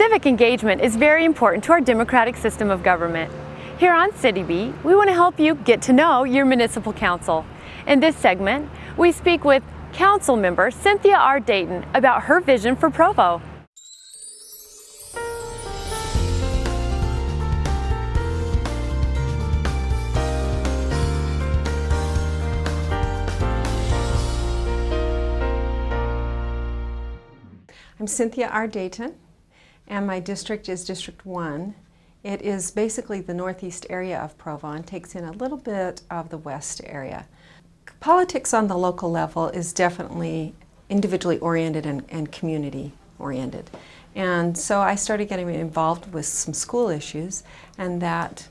Civic engagement is very important to our democratic system of government. Here on City Beat, we want to help you get to know your municipal council. In this segment, we speak with council member Cynthia R Dayton about her vision for Provo. I'm Cynthia R Dayton, and my district is District 1. It is basically the northeast area of Provo and takes in a little bit of the west area. Politics on the local level is definitely individually oriented and community oriented. And so I started getting involved with some school issues, and that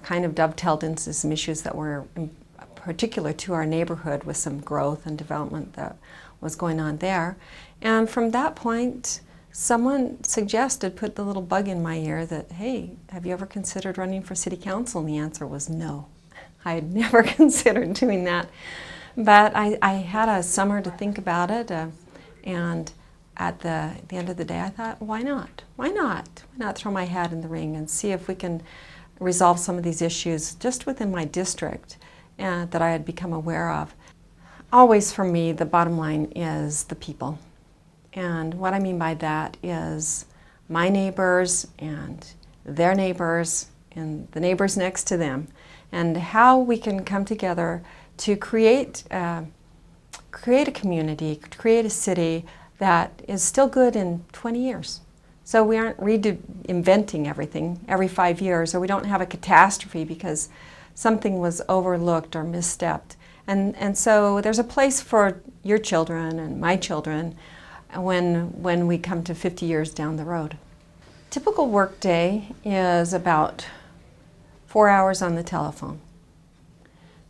kind of dovetailed into some issues that were particular to our neighborhood with some growth and development that was going on there. And from that point, someone suggested, put the little bug in my ear that, hey, have you ever considered running for city council? And the answer was no. I had never considered doing that. But I had a summer to think about it, and at the end of the day I thought, why not? Why not throw my hat in the ring and see if we can resolve some of these issues just within my district that I had become aware of. Always for me, the bottom line is the people. And what I mean by that is my neighbors and their neighbors and the neighbors next to them, and how we can come together to create a community, create a city that is still good in 20 years. So we aren't reinventing everything every 5 years, or we don't have a catastrophe because something was overlooked or misstepped. And so there's a place for your children and my children when we come to 50 years down the road. Typical work day is about 4 hours on the telephone.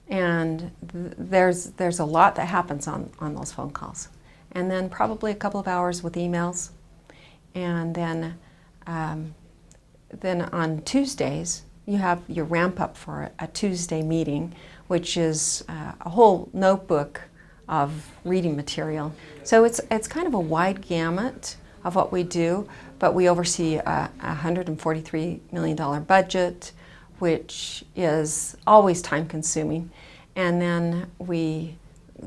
And there's a lot that happens on those phone calls. And then probably a couple of hours with emails. And then on Tuesdays, you have your ramp up for a Tuesday meeting, which is a whole notebook of reading material. So it's kind of a wide gamut of what we do, but we oversee a $143 million budget, which is always time consuming. And then we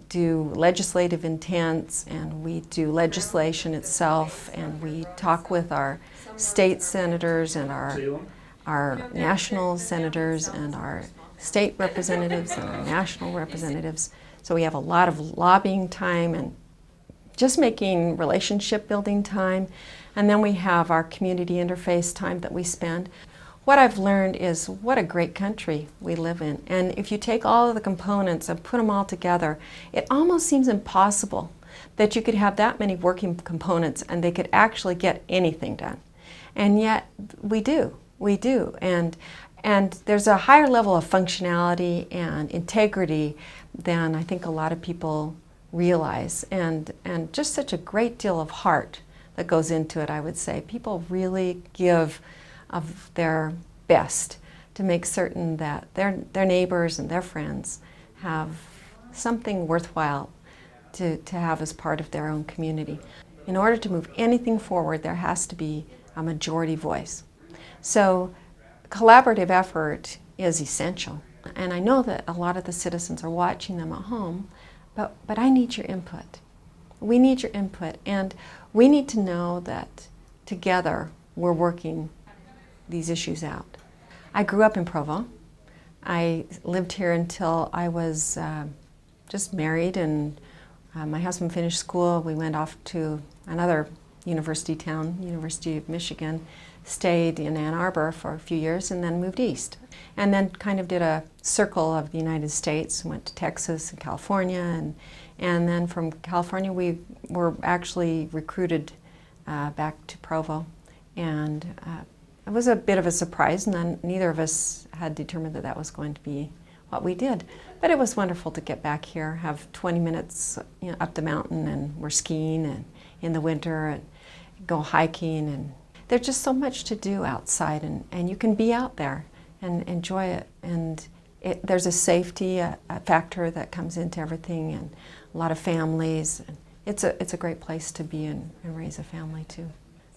do legislative intents, and we do legislation itself, and we talk with our state senators and our national senators and our state representatives and our national representatives. So we have a lot of lobbying time and just making relationship building time. And then we have our community interface time that we spend. What I've learned is what a great country we live in. And if you take all of the components and put them all together, it almost seems impossible that you could have that many working components and they could actually get anything done. And yet we do. And there's a higher level of functionality and integrity than I think a lot of people realize, and just such a great deal of heart that goes into it, I would say. People really give of their best to make certain that their neighbors and their friends have something worthwhile to have as part of their own community. In order to move anything forward, there has to be a majority voice. So collaborative effort is essential. And I know that a lot of the citizens are watching them at home, but I need your input. We need your input, and we need to know that together we're working these issues out. I grew up in Provo. I lived here until I was just married, and my husband finished school. We went off to another university town, University of Michigan, stayed in Ann Arbor for a few years, and then moved east. And then kind of did a circle of the United States, went to Texas and California, and then from California we were actually recruited back to Provo. And it was a bit of a surprise, and then neither of us had determined that that was going to be what we did. But it was wonderful to get back here, have 20 minutes up the mountain, and we're skiing and in the winter, and go hiking, and there's just so much to do outside, and you can be out there and enjoy it. And there's a safety a factor that comes into everything, and a lot of families. It's a great place to be and raise a family too.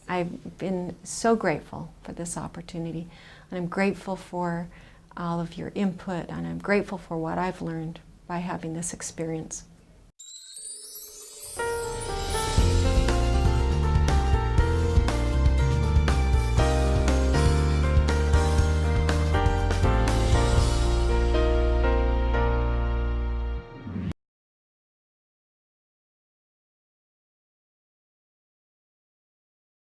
I've been so grateful for this opportunity. And I'm grateful for all of your input, and I'm grateful for what I've learned by having this experience.